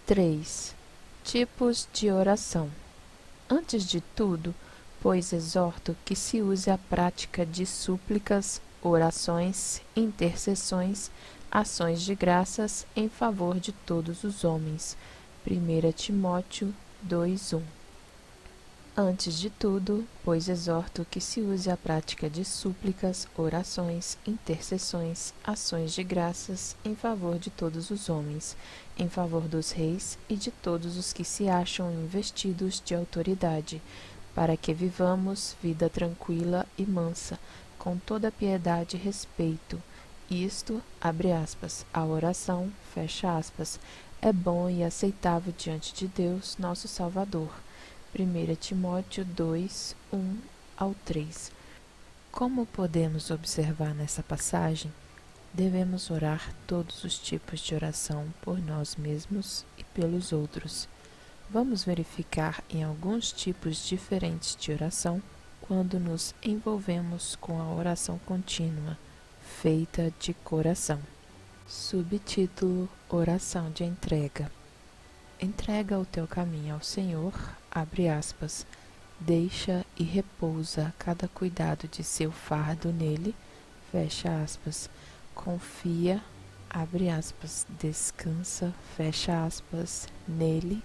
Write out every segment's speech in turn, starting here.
3. Tipos de oração. Antes de tudo, pois exorto que se use a prática de súplicas, orações, intercessões, ações de graças em favor de todos os homens. 1 Timóteo 2:1. Antes de tudo, pois exorto que se use a prática de súplicas, orações, intercessões, ações de graças em favor de todos os homens, em favor dos reis e de todos os que se acham investidos de autoridade, para que vivamos vida tranquila e mansa, com toda piedade e respeito. Isto, abre aspas, a oração, fecha aspas, é bom e aceitável diante de Deus, nosso Salvador. 1 Timóteo 2, 1 ao 3. Como podemos observar nessa passagem, devemos orar todos os tipos de oração por nós mesmos e pelos outros. Vamos verificar em alguns tipos diferentes de oração quando nos envolvemos com a oração contínua, feita de coração. Subtítulo: Oração de entrega. Entrega o teu caminho ao Senhor, abre aspas, deixa e repousa cada cuidado de seu fardo nele, fecha aspas, confia, abre aspas, descansa, fecha aspas, nele,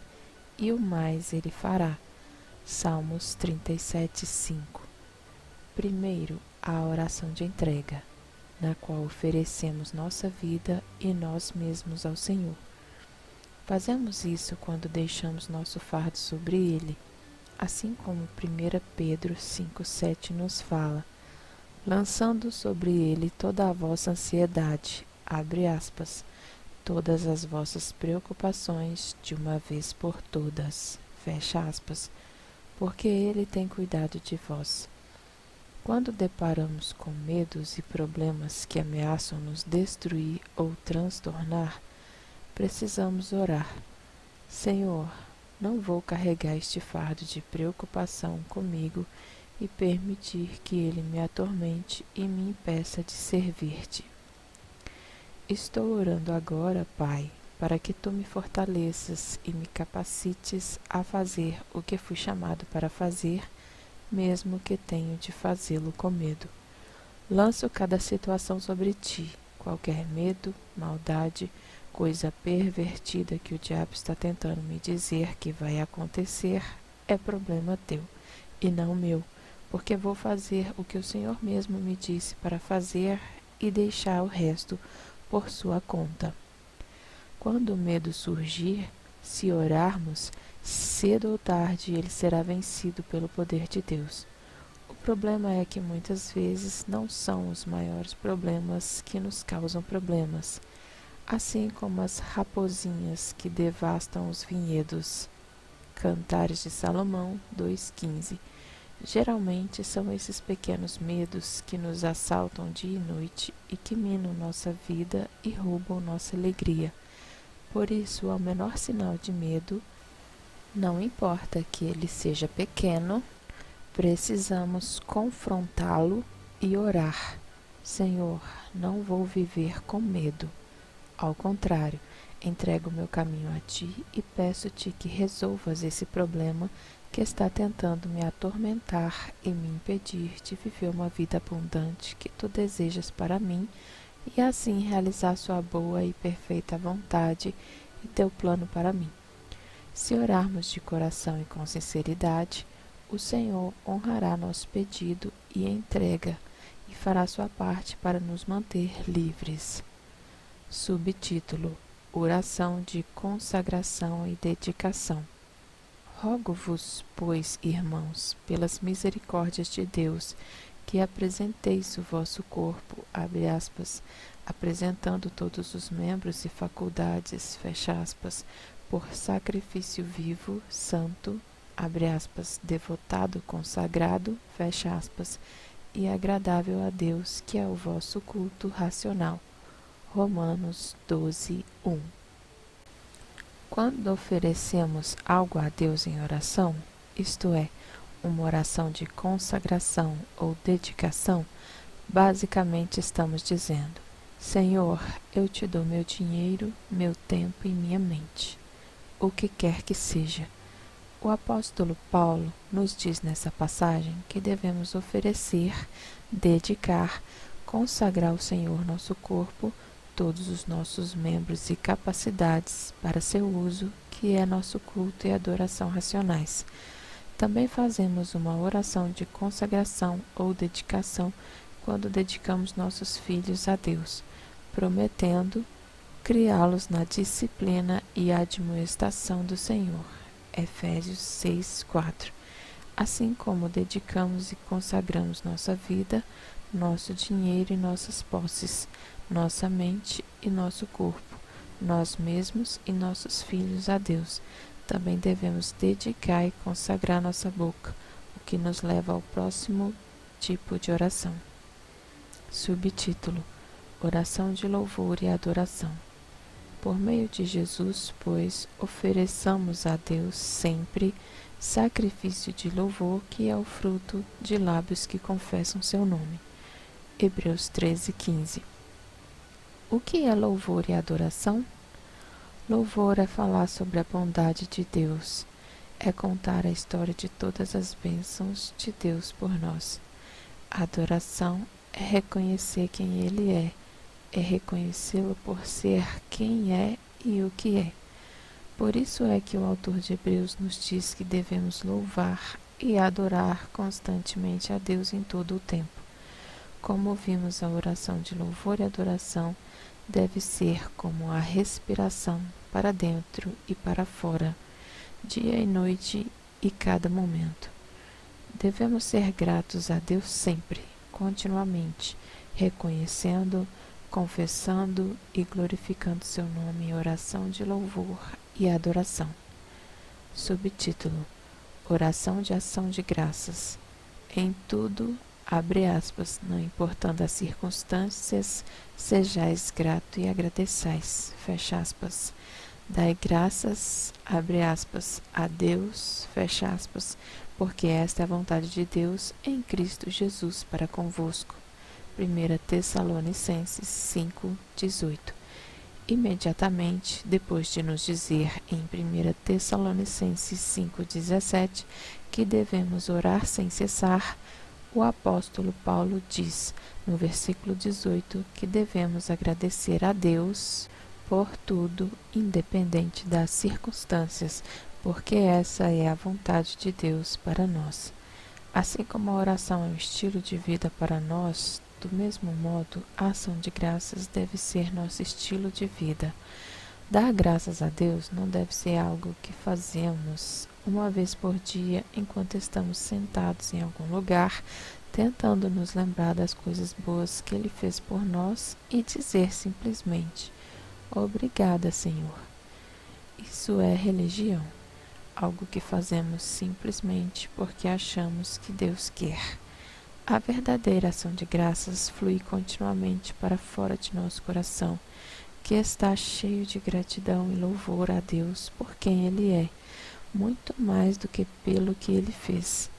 e o mais ele fará. Salmos 37:5. Primeiro, a oração de entrega, na qual oferecemos nossa vida e nós mesmos ao Senhor. Fazemos isso quando deixamos nosso fardo sobre ele, assim como 1 Pedro 5,7 nos fala, lançando sobre ele toda a vossa ansiedade, abre aspas, todas as vossas preocupações de uma vez por todas, fecha aspas, porque ele tem cuidado de vós. Quando deparamos com medos e problemas que ameaçam nos destruir ou transtornar, precisamos orar. Senhor, não vou carregar este fardo de preocupação comigo e permitir que ele me atormente e me impeça de servir-te. Estou orando agora, Pai, para que tu me fortaleças e me capacites a fazer o que fui chamado para fazer, mesmo que tenho de fazê-lo com medo. Lanço cada situação sobre ti, qualquer medo, maldade, coisa pervertida que o diabo está tentando me dizer que vai acontecer, é problema teu, e não meu, porque vou fazer o que o Senhor mesmo me disse para fazer e deixar o resto por sua conta. Quando o medo surgir, se orarmos, cedo ou tarde ele será vencido pelo poder de Deus. O problema é que muitas vezes não são os maiores problemas que nos causam problemas, assim como as raposinhas que devastam os vinhedos. Cantares de Salomão 2,15. Geralmente são esses pequenos medos que nos assaltam dia e noite e que minam nossa vida e roubam nossa alegria. Por isso, ao menor sinal de medo, não importa que ele seja pequeno, precisamos confrontá-lo e orar. Senhor, não vou viver com medo. Ao contrário, entrego meu caminho a ti e peço-te que resolvas esse problema que está tentando me atormentar e me impedir de viver uma vida abundante que tu desejas para mim e assim realizar sua boa e perfeita vontade e teu plano para mim. Se orarmos de coração e com sinceridade, o Senhor honrará nosso pedido e entrega e fará sua parte para nos manter livres. Subtítulo: Oração de consagração e dedicação. Rogo-vos, pois, irmãos, pelas misericórdias de Deus, que apresenteis o vosso corpo, abre aspas, apresentando todos os membros e faculdades, fecha aspas, por sacrifício vivo, santo, abre aspas, devotado, consagrado, fecha aspas, e agradável a Deus, que é o vosso culto racional. Romanos 12:1. Quando oferecemos algo a Deus em oração, isto é, uma oração de consagração ou dedicação, basicamente estamos dizendo: Senhor, eu te dou meu dinheiro, meu tempo e minha mente. o que quer que seja. O apóstolo Paulo nos diz nessa passagem que devemos oferecer, dedicar, consagrar ao Senhor nosso corpo, todos os nossos membros e capacidades para seu uso, que é nosso culto e adoração racionais. Também fazemos uma oração de consagração ou dedicação quando dedicamos nossos filhos a Deus, prometendo criá-los na disciplina e admoestação do Senhor. Efésios 6:4. Assim como dedicamos e consagramos nossa vida, nosso dinheiro e nossas posses, nossa mente e nosso corpo, nós mesmos e nossos filhos a Deus, também devemos dedicar e consagrar nossa boca, o que nos leva ao próximo tipo de oração. Subtítulo: Oração de louvor e adoração. Por meio de Jesus, pois, ofereçamos a Deus sempre sacrifício de louvor, que é o fruto de lábios que confessam seu nome. Hebreus 13:15. O que é louvor e adoração? Louvor é falar sobre a bondade de Deus, é contar a história de todas as bênçãos de Deus por nós. Adoração é reconhecer quem Ele é reconhecê-lo por ser quem é e o que é. Por isso é que o autor de Hebreus nos diz que devemos louvar e adorar constantemente a Deus em todo o tempo. Como vimos, a oração de louvor e adoração deve ser como a respiração para dentro e para fora, dia e noite e cada momento. Devemos ser gratos a Deus sempre, continuamente, reconhecendo, confessando e glorificando seu nome em oração de louvor e adoração. Subtítulo: Oração de ação de graças. Em tudo, abre aspas, não importando as circunstâncias, sejais grato e agradeçais, fecha aspas. Dai graças, abre aspas, a Deus, fecha aspas, porque esta é a vontade de Deus em Cristo Jesus para convosco. 1 Tessalonicenses 5:18. Imediatamente depois de nos dizer em 1 Tessalonicenses 5:17 que devemos orar sem cessar, o apóstolo Paulo diz, no versículo 18, que devemos agradecer a Deus por tudo, independente das circunstâncias, porque essa é a vontade de Deus para nós. Assim como a oração é um estilo de vida para nós, do mesmo modo, a ação de graças deve ser nosso estilo de vida. Dar graças a Deus não deve ser algo que fazemos uma vez por dia enquanto estamos sentados em algum lugar, tentando nos lembrar das coisas boas que Ele fez por nós e dizer simplesmente: Obrigada, Senhor. Isso é religião, algo que fazemos simplesmente porque achamos que Deus quer. A verdadeira ação de graças flui continuamente para fora de nosso coração, que está cheio de gratidão e louvor a Deus por quem Ele é, muito mais do que pelo que Ele fez.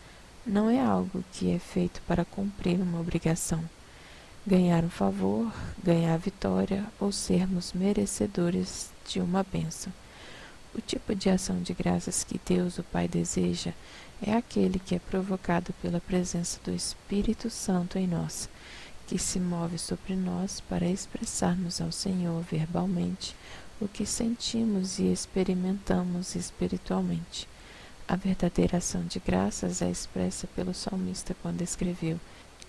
Não é algo que é feito para cumprir uma obrigação, ganhar um favor, ganhar a vitória ou sermos merecedores de uma bênção. O tipo de ação de graças que Deus, o Pai, deseja é aquele que é provocado pela presença do Espírito Santo em nós, que se move sobre nós para expressarmos ao Senhor verbalmente o que sentimos e experimentamos espiritualmente. A verdadeira ação de graças é expressa pelo salmista quando escreveu: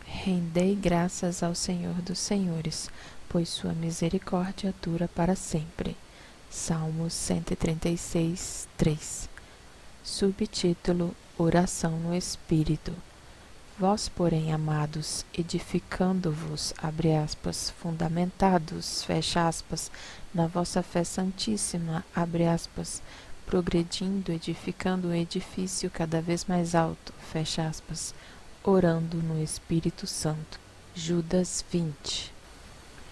Rendei graças ao Senhor dos Senhores, pois sua misericórdia dura para sempre. Salmos 136:3. Subtítulo: Oração no Espírito. Vós, porém, amados, edificando-vos, abre aspas, fundamentados, fecha aspas, na vossa fé santíssima, abre aspas, progredindo, edificando o edifício cada vez mais alto, fecha aspas, orando no Espírito Santo. Judas 20.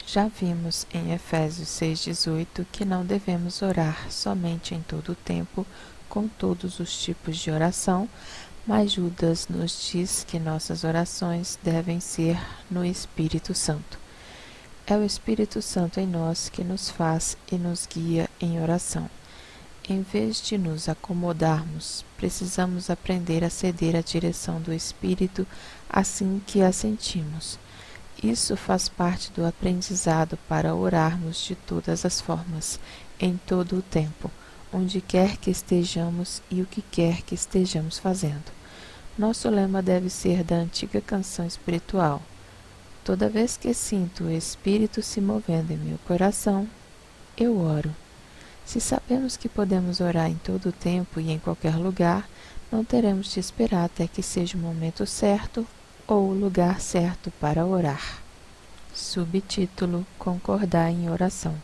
Já vimos em Efésios 6:18 que não devemos orar somente em todo o tempo, com todos os tipos de oração, mas Judas nos diz que nossas orações devem ser no Espírito Santo. É o Espírito Santo em nós que nos faz e nos guia em oração. Em vez de nos acomodarmos, precisamos aprender a ceder à direção do Espírito assim que a sentimos. Isso faz parte do aprendizado para orarmos de todas as formas, em todo o tempo, onde quer que estejamos e o que quer que estejamos fazendo. Nosso lema deve ser da antiga canção espiritual: toda vez que sinto o Espírito se movendo em meu coração, eu oro. Se sabemos que podemos orar em todo o tempo e em qualquer lugar, não teremos de esperar até que seja o momento certo ou o lugar certo para orar. Subtítulo: Concordar em oração.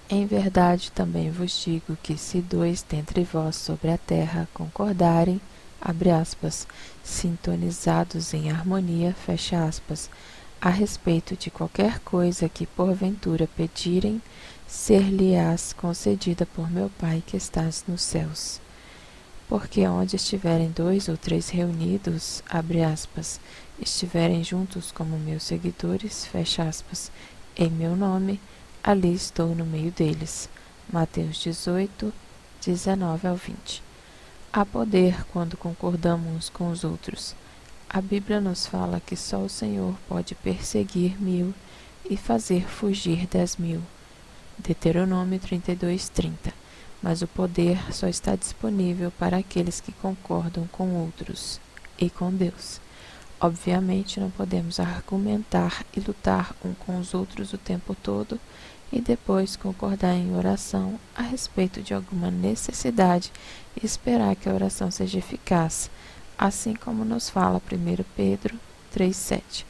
Em verdade também vos digo que se 2 dentre vós sobre a terra concordarem, abre aspas, sintonizados em harmonia, fecha aspas, a respeito de qualquer coisa que porventura pedirem, ser-lhe-ás concedida por meu Pai que estás nos céus. Porque onde estiverem 2 ou 3 reunidos, abre aspas, estiverem juntos como meus seguidores, fecha aspas, em meu nome, ali estou no meio deles. Mateus 18, 19 ao 20. Há poder quando concordamos uns com os outros. A Bíblia nos fala que só o Senhor pode perseguir 1000 e fazer fugir 10.000. Deuteronômio 32:30. Mas o poder só está disponível para aqueles que concordam com outros e com Deus. Obviamente, não podemos argumentar e lutar um com os outros o tempo todo e depois concordar em oração a respeito de alguma necessidade e esperar que a oração seja eficaz, assim como nos fala 1 Pedro 3:7.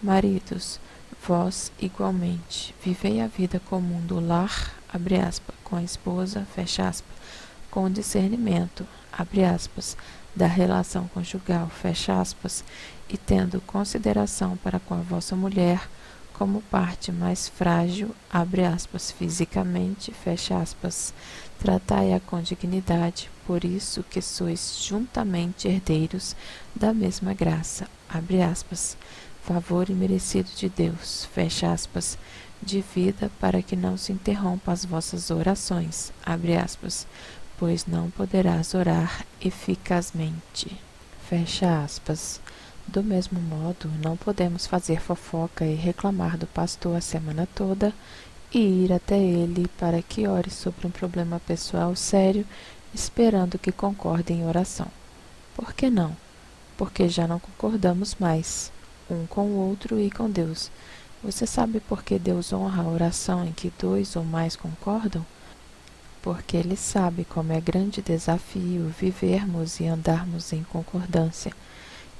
Maridos, vós igualmente vivei a vida comum do lar, abre aspas, com a esposa, fecha aspas, com discernimento, abre aspas, da relação conjugal, fecha aspas, e tendo consideração para com a vossa mulher como parte mais frágil, abre aspas, fisicamente, fecha aspas, tratai-a com dignidade, por isso que sois juntamente herdeiros da mesma graça, abre aspas, favor imerecido de Deus, fecha aspas, de vida para que não se interrompa as vossas orações, abre aspas, pois não poderás orar eficazmente, fecha aspas. Do mesmo modo, não podemos fazer fofoca e reclamar do pastor a semana toda e ir até ele para que ore sobre um problema pessoal sério, esperando que concorde em oração. Por que não? Porque já não concordamos mais, um com o outro e com Deus. Você sabe por que Deus honra a oração em que 2 ou mais concordam? Porque Ele sabe como é grande desafio vivermos e andarmos em concordância.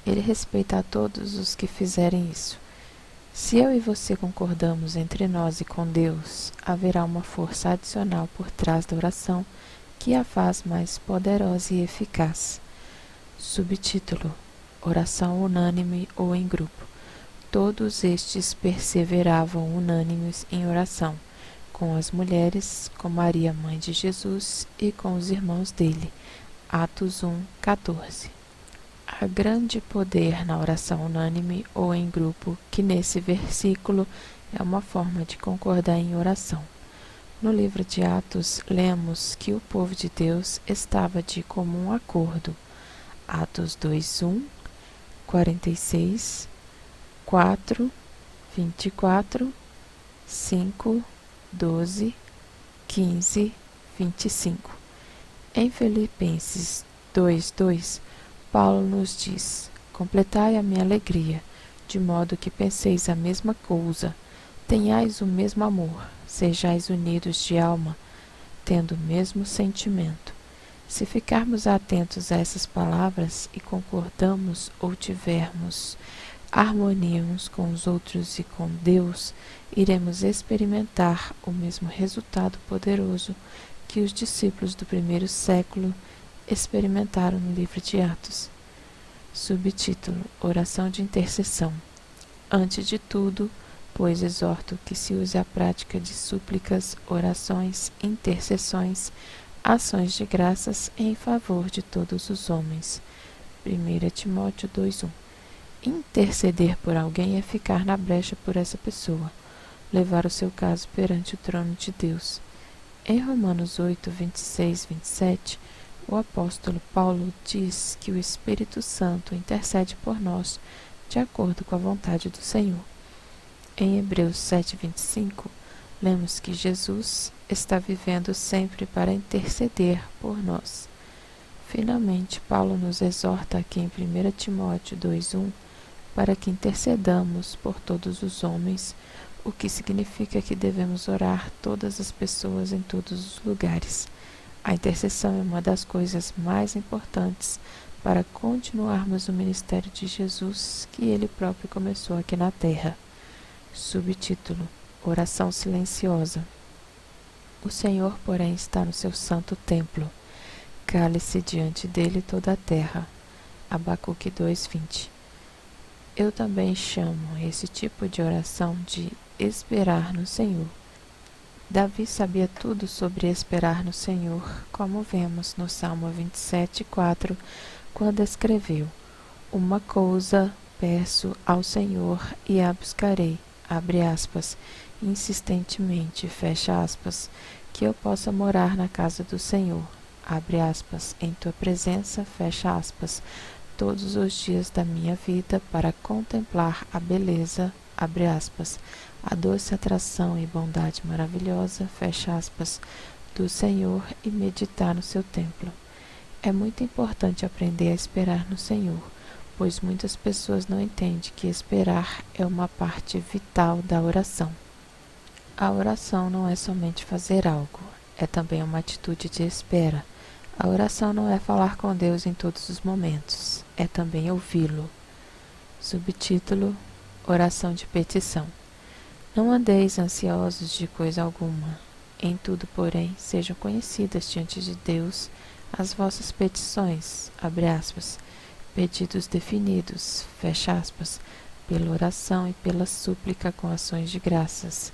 Ele respeita a todos os que fizerem isso. Se eu e você concordamos entre nós e com Deus, haverá uma força adicional por trás da oração que a faz mais poderosa e eficaz. Subtítulo: Oração unânime ou em grupo. Todos estes perseveravam unânimes em oração, com as mulheres, com Maria, mãe de Jesus, e com os irmãos dele. Atos 1:14. Há grande poder na oração unânime ou em grupo, que nesse versículo é uma forma de concordar em oração. No livro de Atos, lemos que o povo de Deus estava de comum acordo. Atos 2:1, 46, 4, 24, 5, 12, 15, 25. Em Filipenses 2:2, Paulo nos diz: completai a minha alegria, de modo que penseis a mesma coisa, tenhais o mesmo amor, sejais unidos de alma, tendo o mesmo sentimento. Se ficarmos atentos a essas palavras e concordamos ou tivermos harmonia uns com os outros e com Deus, iremos experimentar o mesmo resultado poderoso que os discípulos do primeiro século experimentaram no livro de Atos. Subtítulo: Oração de intercessão. Antes de tudo, pois exorto que se use a prática de súplicas, orações, intercessões, ações de graças em favor de todos os homens. 1 Timóteo 2:1. Interceder por alguém é ficar na brecha por essa pessoa, levar o seu caso perante o trono de Deus. Em Romanos 8, 26, 27, o apóstolo Paulo diz que o Espírito Santo intercede por nós de acordo com a vontade do Senhor. Em Hebreus 7, 25, lemos que Jesus está vivendo sempre para interceder por nós. Finalmente, Paulo nos exorta aqui em 1 Timóteo 2,1 para que intercedamos por todos os homens, o que significa que devemos orar todas as pessoas em todos os lugares. A intercessão é uma das coisas mais importantes para continuarmos o ministério de Jesus que ele próprio começou aqui na terra. Subtítulo: Oração silenciosa. O Senhor, porém, está no seu santo templo. Cale-se diante dele toda a terra. Abacuque 2:20. Eu também chamo esse tipo de oração de esperar no Senhor. Davi sabia tudo sobre esperar no Senhor, como vemos no Salmo 27:4, quando escreveu: Uma coisa peço ao Senhor e a buscarei, abre aspas, insistentemente, fecha aspas, que eu possa morar na casa do Senhor, abre aspas, em tua presença, fecha aspas, todos os dias da minha vida para contemplar a beleza, abre aspas, a doce atração e bondade maravilhosa, fecha aspas, do Senhor e meditar no seu templo. É muito importante aprender a esperar no Senhor, pois muitas pessoas não entendem que esperar é uma parte vital da oração. A oração não é somente fazer algo, é também uma atitude de espera. A oração não é falar com Deus em todos os momentos, é também ouvi-lo. Subtítulo: Oração de petição. Não andeis ansiosos de coisa alguma. Em tudo, porém, sejam conhecidas diante de Deus as vossas petições, abre aspas, pedidos definidos, fecha aspas, pela oração e pela súplica com ações de graças.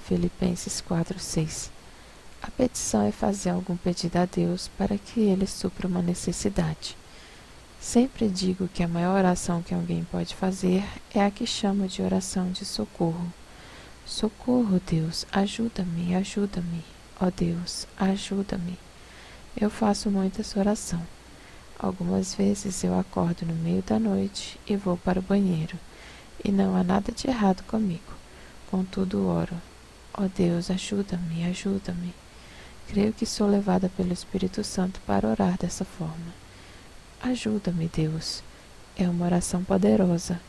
Filipenses 4:6. A petição é fazer algum pedido a Deus para que Ele supra uma necessidade. Sempre digo que a maior oração que alguém pode fazer é a que chamo de oração de socorro. Socorro, Deus, ajuda-me, ajuda-me. Ó Deus, ajuda-me. Eu faço muito essa oração. Algumas vezes eu acordo no meio da noite e vou para o banheiro, e não há nada de errado comigo. Contudo, oro. Ó Deus, ajuda-me, ajuda-me. Creio que sou levada pelo Espírito Santo para orar dessa forma. Ajuda-me, Deus. É uma oração poderosa.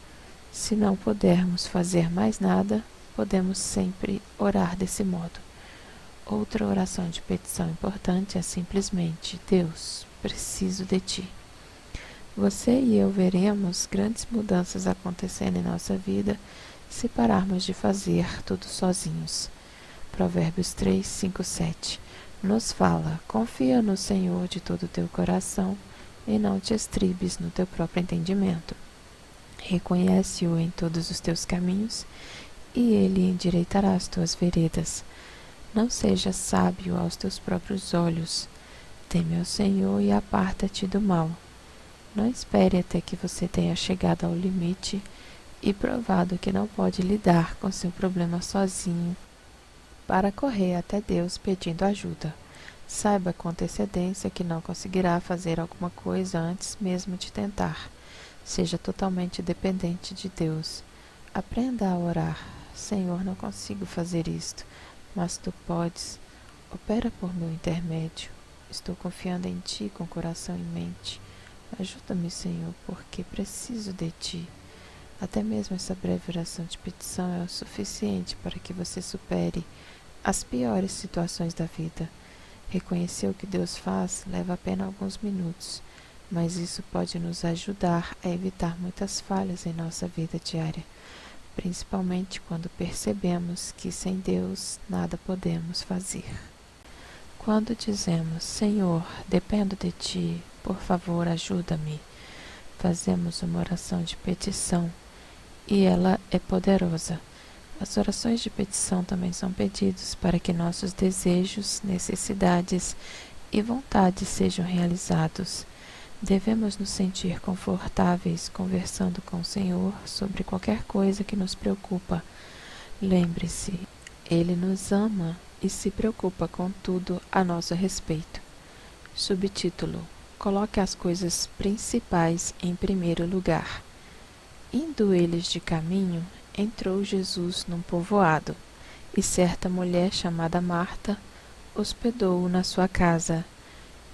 Se não pudermos fazer mais nada, podemos sempre orar desse modo. Outra oração de petição importante é simplesmente: Deus, preciso de Ti. Você e eu veremos grandes mudanças acontecendo em nossa vida se pararmos de fazer tudo sozinhos. Provérbios 3, 5, 7 nos fala: confia no Senhor de todo o teu coração e não te estribes no teu próprio entendimento. Reconhece-o em todos os teus caminhos e ele endireitará as tuas veredas. Não sejas sábio aos teus próprios olhos. Teme ao Senhor e aparta-te do mal. Não espere até que você tenha chegado ao limite e provado que não pode lidar com seu problema sozinho para correr até Deus pedindo ajuda. Saiba com antecedência que não conseguirá fazer alguma coisa antes mesmo de tentar. Seja totalmente dependente de Deus. Aprenda a orar. Senhor, não consigo fazer isto, mas Tu podes. Opera por meu intermédio. Estou confiando em Ti com coração e mente. Ajuda-me, Senhor, porque preciso de Ti. Até mesmo essa breve oração de petição é o suficiente para que você supere as piores situações da vida. Reconhecer o que Deus faz leva apenas alguns minutos, mas isso pode nos ajudar a evitar muitas falhas em nossa vida diária, principalmente quando percebemos que sem Deus nada podemos fazer. Quando dizemos: Senhor, dependo de Ti, por favor, ajuda-me, fazemos uma oração de petição e ela é poderosa. As orações de petição também são pedidos para que nossos desejos, necessidades e vontades sejam realizados. Devemos nos sentir confortáveis conversando com o Senhor sobre qualquer coisa que nos preocupa. Lembre-se, Ele nos ama e se preocupa com tudo a nosso respeito. Subtítulo: Coloque as coisas principais em primeiro lugar. Indo eles de caminho, entrou Jesus num povoado, e certa mulher chamada Marta hospedou-o na sua casa.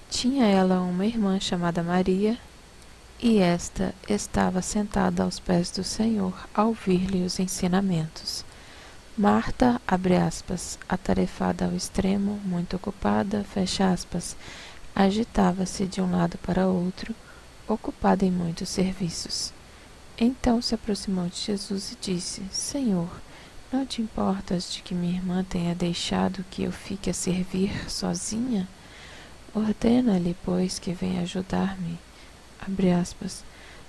Tinha ela uma irmã chamada Maria, e esta estava sentada aos pés do Senhor a ouvir-lhe os ensinamentos. Marta, atarefada ao extremo, muito ocupada, agitava-se de um lado para outro, ocupada em muitos serviços. Então se aproximou de Jesus e disse: Senhor, não te importas de que minha irmã tenha deixado que eu fique a servir sozinha? Ordena-lhe, pois, que venha ajudar-me,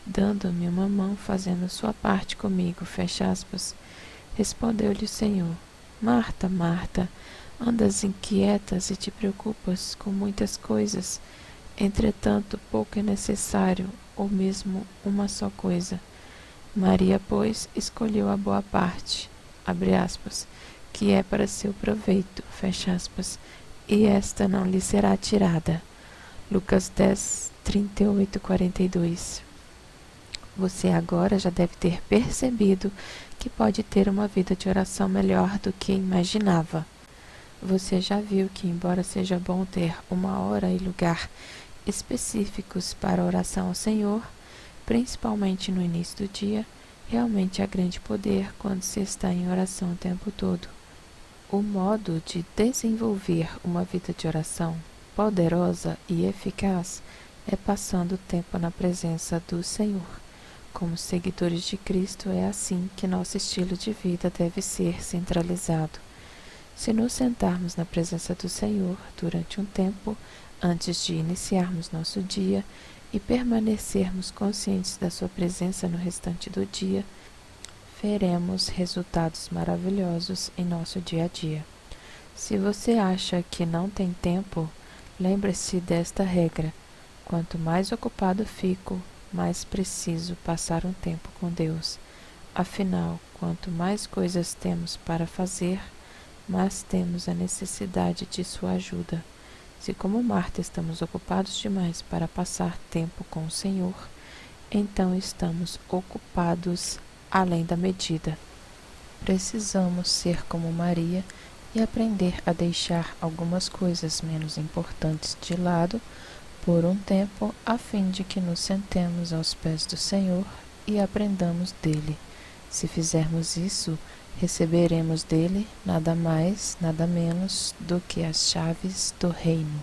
dando-me uma mão, fazendo sua parte comigo, Respondeu-lhe o Senhor: Marta, Marta, andas inquietas e te preocupas com muitas coisas. Entretanto, pouco é necessário, ou mesmo uma só coisa. Maria, pois, escolheu a boa parte, que é para seu proveito, e esta não lhe será tirada. Lucas 10, 38, 42. Você agora já deve ter percebido que pode ter uma vida de oração melhor do que imaginava. Você já viu que, embora seja bom ter uma hora e lugar específicos para a oração ao Senhor, principalmente no início do dia, realmente há grande poder quando se está em oração o tempo todo. O modo de desenvolver uma vida de oração poderosa e eficaz é passando tempo na presença do Senhor. Como seguidores de Cristo, é assim que nosso estilo de vida deve ser centralizado. Se nos sentarmos na presença do Senhor durante um tempo, antes de iniciarmos nosso dia, e permanecermos conscientes da sua presença no restante do dia, veremos resultados maravilhosos em nosso dia a dia. Se você acha que não tem tempo, lembre-se desta regra: quanto mais ocupado fico, mais preciso passar um tempo com Deus. Afinal, quanto mais coisas temos para fazer, mais temos a necessidade de sua ajuda. Se, como Marta, estamos ocupados demais para passar tempo com o Senhor, então estamos ocupados além da medida. Precisamos ser como Maria e aprender a deixar algumas coisas menos importantes de lado por um tempo, a fim de que nos sentemos aos pés do Senhor e aprendamos dele. Se fizermos isso, receberemos dele nada mais, nada menos do que as chaves do reino.